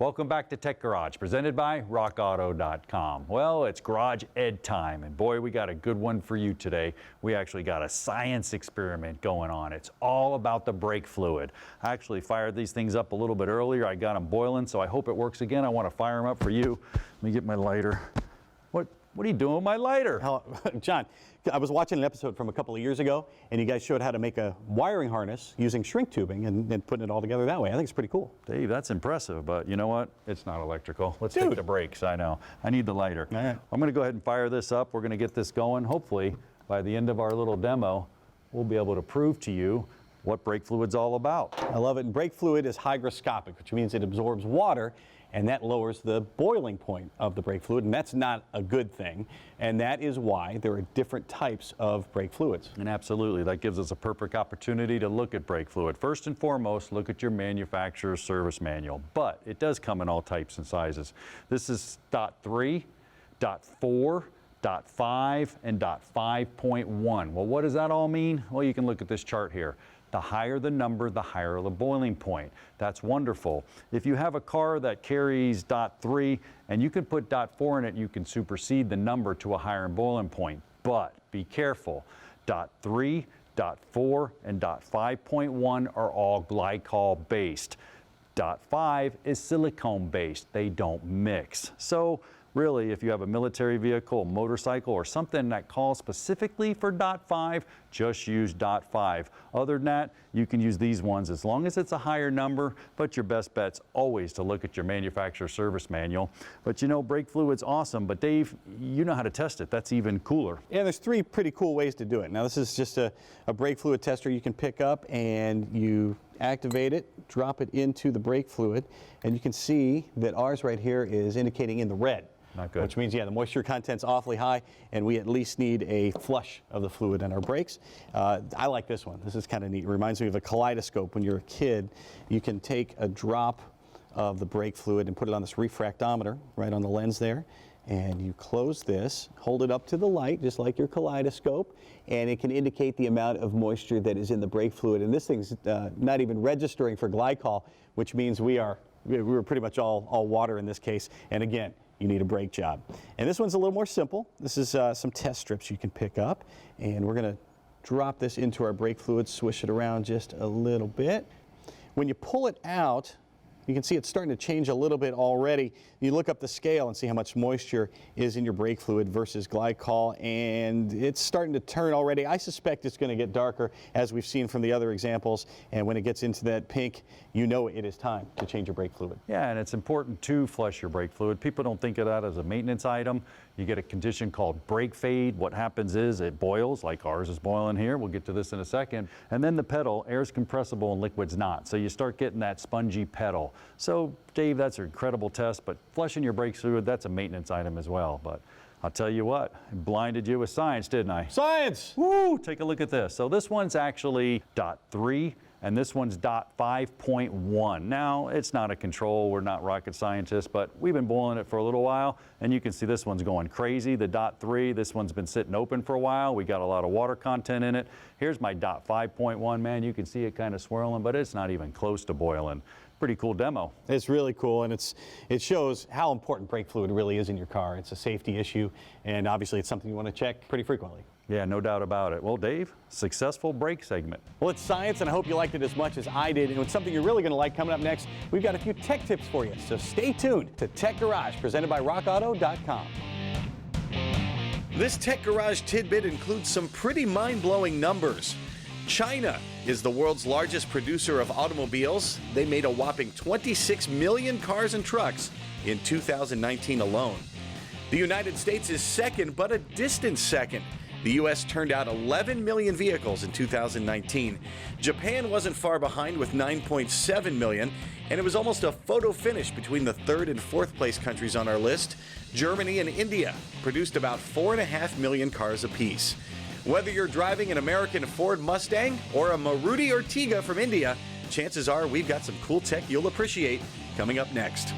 Welcome back to Tech Garage, presented by RockAuto.com. Well, it's Garage Ed time, and boy, we got a good one for you today. We actually got a science experiment going on. It's all about the brake fluid. I actually fired these things up a little bit earlier. I got them boiling, so I hope it works again. I want to fire them up for you. Let me get my lighter. What are you doing with my lighter? John, I was watching an episode from a couple of years ago, and you guys showed how to make a wiring harness using shrink tubing and putting it all together that way. I think it's pretty cool. Dave, that's impressive, but you know what? It's not electrical. Let's take the brakes. I know. I need the lighter. All right. I'm going to go ahead and fire this up. We're going to get this going. Hopefully, by the end of our little demo, we'll be able to prove to you what brake fluid's all about. I love it. And brake fluid is hygroscopic, which means it absorbs water, and that lowers the boiling point of the brake fluid, and that's not a good thing. And that is why there are different types of brake fluids. And absolutely, that gives us a perfect opportunity to look at brake fluid. First and foremost, look at your manufacturer's service manual, but it does come in all types and sizes. This is .3, .4, .5, and .5.1. Well, what does that all mean? Well, you can look at this chart here. The higher the number, the higher the boiling point. That's wonderful. If you have a car that carries .3 and you can put .4 in it, you can supersede the number to a higher boiling point. But be careful. .3, .4, and .5.1 are all glycol based. .5 is silicone based. They don't mix. So really, if you have a military vehicle, a motorcycle, or something that calls specifically for .5, just use .5. Other than that, you can use these ones as long as it's a higher number, but your best bet's always to look at your manufacturer service manual. But you know, brake fluid's awesome, but Dave, you know how to test it. That's even cooler. Yeah, there's three pretty cool ways to do it. Now, this is just a brake fluid tester you can pick up, and you activate it, drop it into the brake fluid, and you can see that ours right here is indicating in the red. Not good. Which means, yeah, the moisture content's awfully high, and we at least need a flush of the fluid in our brakes. I like this one. This is kind of neat. It reminds me of a kaleidoscope. When you're a kid, you can take a drop of the brake fluid and put it on this refractometer right on the lens there, and you close this, hold it up to the light, just like your kaleidoscope, and it can indicate the amount of moisture that is in the brake fluid. And this thing's not even registering for glycol, which means we're pretty much all water in this case. And again, you need a brake job. And this one's a little more simple. This is some test strips you can pick up, and we're going to drop this into our brake fluid, swish it around just a little bit. When you pull it out, you can see it's starting to change a little bit already. You look up the scale and see how much moisture is in your brake fluid versus glycol, and it's starting to turn already. I suspect it's going to get darker, as we've seen from the other examples, and when it gets into that pink, you know it is time to change your brake fluid. Yeah, and it's important to flush your brake fluid. People don't think of that as a maintenance item. You get a condition called brake fade. What happens is it boils, like ours is boiling here. We'll get to this in a second. And then the pedal, air's compressible and liquid's not. So you start getting that spongy pedal. So Dave, that's an incredible test, but flushing your brake fluid, that's a maintenance item as well. But I'll tell you what, I blinded you with science, didn't I? Science! Woo, take a look at this. So this one's actually .3. And this one's .5.1. Now, it's not a control, we're not rocket scientists, but we've been boiling it for a little while, and you can see this one's going crazy. The .3, this one's been sitting open for a while. We got a lot of water content in it. Here's my .5.1, man. You can see it kind of swirling, but it's not even close to boiling. Pretty cool demo. It's really cool, and it shows how important brake fluid really is in your car. It's a safety issue, and obviously it's something you want to check pretty frequently. Yeah, no doubt about it. Well, Dave, successful brake segment. Well, it's science, and I hope you liked it as much as I did. And it's something you're really going to like coming up next. We've got a few tech tips for you, so stay tuned to Tech Garage, presented by RockAuto.com. This Tech Garage tidbit includes some pretty mind-blowing numbers. China is the world's largest producer of automobiles. They made a whopping 26 million cars and trucks in 2019 alone. The United States is second, but a distant second. The U.S. turned out 11 million vehicles in 2019. Japan wasn't far behind with 9.7 million, and it was almost a photo finish between the third and fourth place countries on our list. Germany and India produced about 4.5 million cars apiece. Whether you're driving an American Ford Mustang or a Maruti Ertiga from India, chances are we've got some cool tech you'll appreciate coming up next.